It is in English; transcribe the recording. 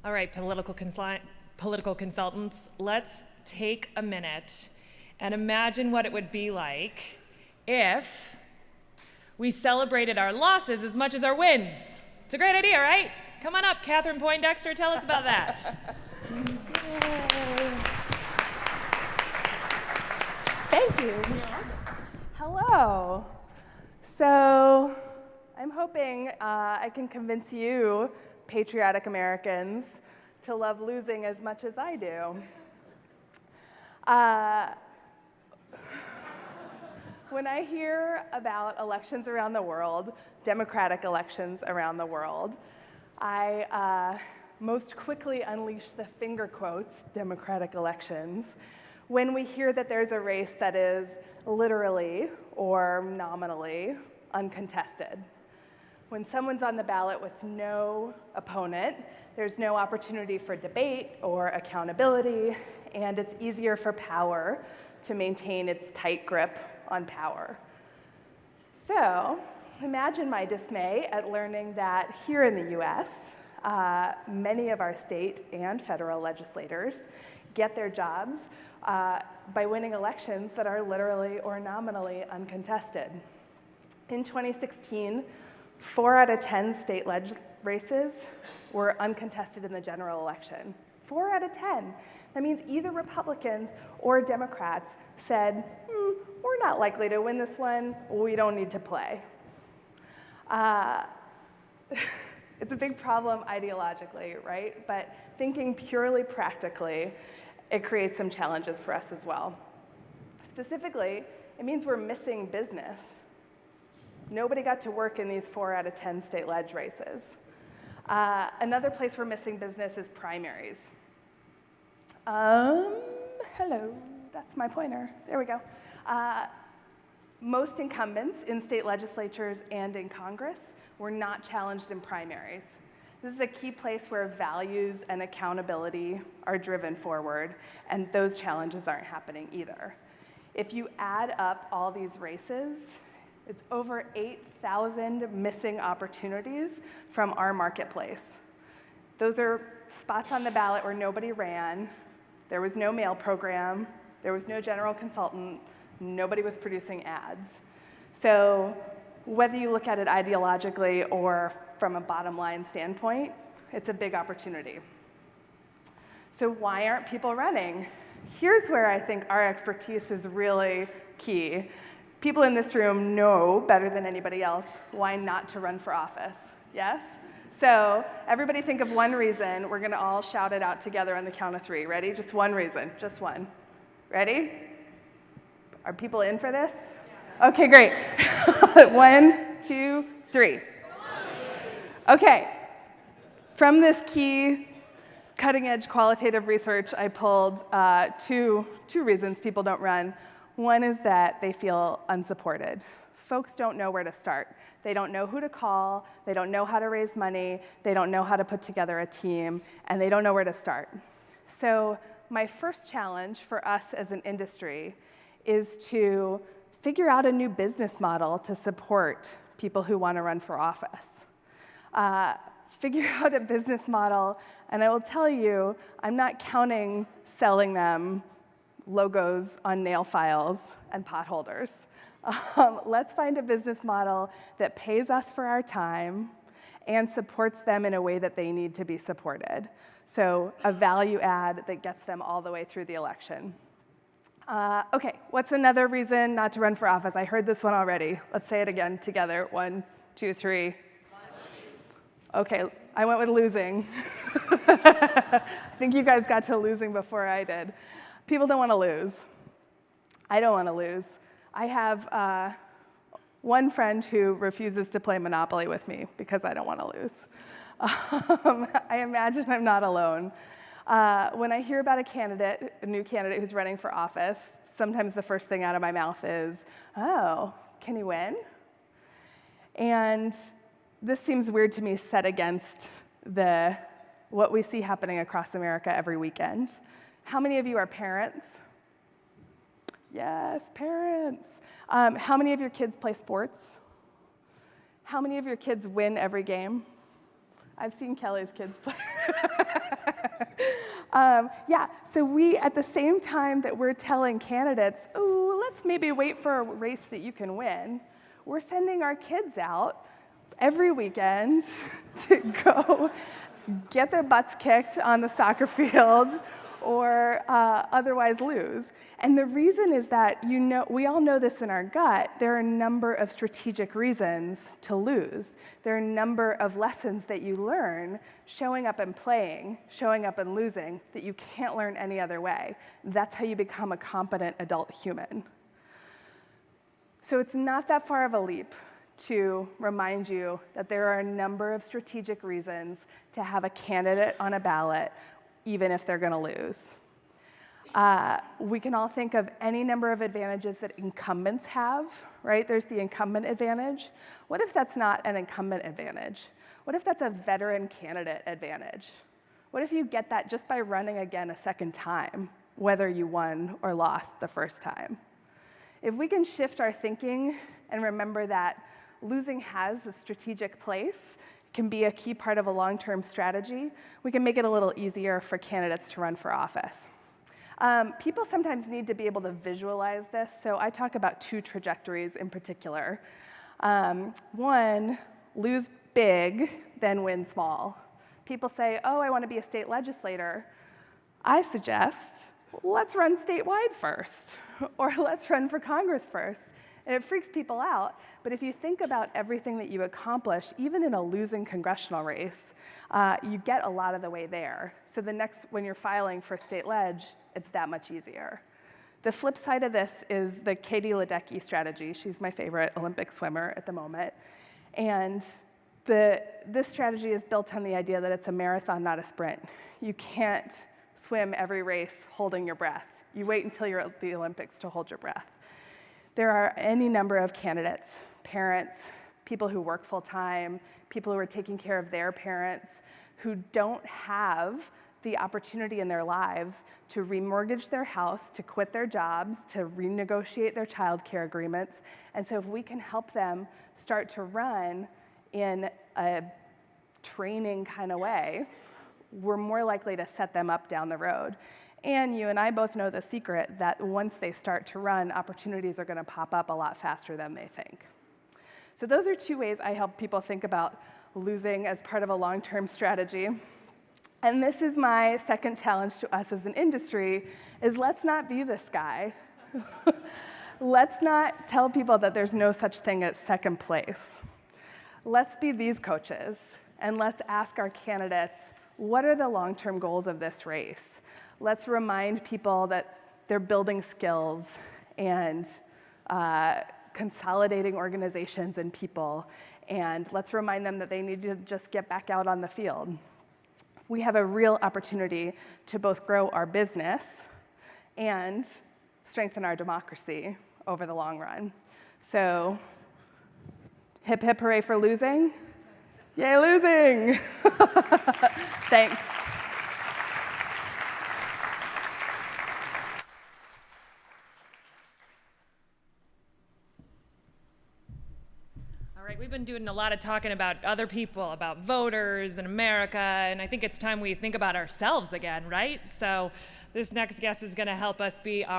All right, political consultants, let's take a minute and imagine what it would be like if we celebrated our losses as much as our wins. It's a great idea, right? Come on up, Kathryn Poindexter, tell us about that. Thank you. Hello. So I'm hoping I can convince you, patriotic Americans, to love losing as much as I do. When I hear about elections around the world, democratic elections around the world, I most quickly unleash the finger quotes, democratic elections, when we hear that there's a race that is literally or nominally uncontested. When someone's on the ballot with no opponent, there's no opportunity for debate or accountability, and it's easier for power to maintain its tight grip on power. So, imagine my dismay at learning that here in the US, many of our state and federal legislators get their jobs by winning elections that are literally or nominally uncontested. In 2016, 4 out of 10 state races were uncontested in the general election. 4 out of 10. That means either Republicans or Democrats said, we're not likely to win this one, we don't need to play. It's a big problem ideologically, right? But thinking purely practically, it creates some challenges for us as well. Specifically, it means we're missing business. Nobody got to work in these 4 out of 10 state leg races. Another place we're missing business is primaries. Hello, that's my pointer. There we go. Most incumbents in state legislatures and in Congress were not challenged in primaries. This is a key place where values and accountability are driven forward, and those challenges aren't happening either. If you add up all these races, it's over 8,000 missing opportunities from our marketplace. Those are spots on the ballot where nobody ran, there was no mail program, there was no general consultant, nobody was producing ads. So whether you look at it ideologically or from a bottom line standpoint, it's a big opportunity. So why aren't people running? Here's where I think our expertise is really key. People in this room know better than anybody else why not to run for office, yes? So everybody think of one reason. We're gonna all shout it out together on the count of 3. Ready? Just one reason, just one. Ready? Are people in for this? Yeah. Okay, great. 1, 2, 3. Okay, from this key cutting-edge qualitative research, I pulled two reasons people don't run. One is that they feel unsupported. Folks don't know where to start. They don't know who to call, they don't know how to raise money, they don't know how to put together a team, and they don't know where to start. So my first challenge for us as an industry is to figure out a new business model to support people who want to run for office. Figure out a business model, and I will tell you, I'm not counting selling them logos on nail files and potholders. Let's find a business model that pays us for our time and supports them in a way that they need to be supported. So a value add that gets them all the way through the election. Okay, what's another reason not to run for office? I heard this one already. Let's say it again together. 1, 2, 3. Okay, I went with losing. I think you guys got to losing before I did. People don't want to lose. I don't want to lose. I have one friend who refuses to play Monopoly with me because I don't want to lose. I imagine I'm not alone. When I hear about a new candidate who's running for office, sometimes the first thing out of my mouth is, oh, can he win? And this seems weird to me set against what we see happening across America every weekend. How many of you are parents? Yes, parents. How many of your kids play sports? How many of your kids win every game? I've seen Kelly's kids play. Yeah, so we, at the same time that we're telling candidates, oh, let's maybe wait for a race that you can win, we're sending our kids out every weekend to go get their butts kicked on the soccer field or otherwise lose. And the reason is that, we all know this in our gut, there are a number of strategic reasons to lose. There are a number of lessons that you learn showing up and playing, showing up and losing, that you can't learn any other way. That's how you become a competent adult human. So it's not that far of a leap to remind you that there are a number of strategic reasons to have a candidate on a ballot, even if they're going to lose. We can all think of any number of advantages that incumbents have, right? There's the incumbent advantage. What if that's not an incumbent advantage? What if that's a veteran candidate advantage? What if you get that just by running again a second time, whether you won or lost the first time? If we can shift our thinking and remember that losing has a strategic place, can be a key part of a long-term strategy, we can make it a little easier for candidates to run for office. People sometimes need to be able to visualize this, so I talk about two trajectories in particular. One, lose big, then win small. People say, oh, I want to be a state legislator. I suggest, let's run statewide first, or let's run for Congress first. And it freaks people out, but if you think about everything that you accomplish, even in a losing congressional race, you get a lot of the way there. So when you're filing for state leg, it's that much easier. The flip side of this is the Katie Ledecky strategy. She's my favorite Olympic swimmer at the moment. And this strategy is built on the idea that it's a marathon, not a sprint. You can't swim every race holding your breath. You wait until you're at the Olympics to hold your breath. There are any number of candidates, parents, people who work full-time, people who are taking care of their parents, who don't have the opportunity in their lives to remortgage their house, to quit their jobs, to renegotiate their child care agreements. And so if we can help them start to run in a training kind of way, we're more likely to set them up down the road. And you and I both know the secret that once they start to run, opportunities are going to pop up a lot faster than they think. So those are two ways I help people think about losing as part of a long-term strategy. And this is my second challenge to us as an industry, is let's not be this guy. Let's not tell people that there's no such thing as second place. Let's be these coaches, and let's ask our candidates, what are the long-term goals of this race? Let's remind people that they're building skills and consolidating organizations and people, and let's remind them that they need to just get back out on the field. We have a real opportunity to both grow our business and strengthen our democracy over the long run. So, hip hip hooray for losing. Yay, losing! Thanks. All right, we've been doing a lot of talking about other people, about voters and America, and I think it's time we think about ourselves again, right? So this next guest is going to help us be our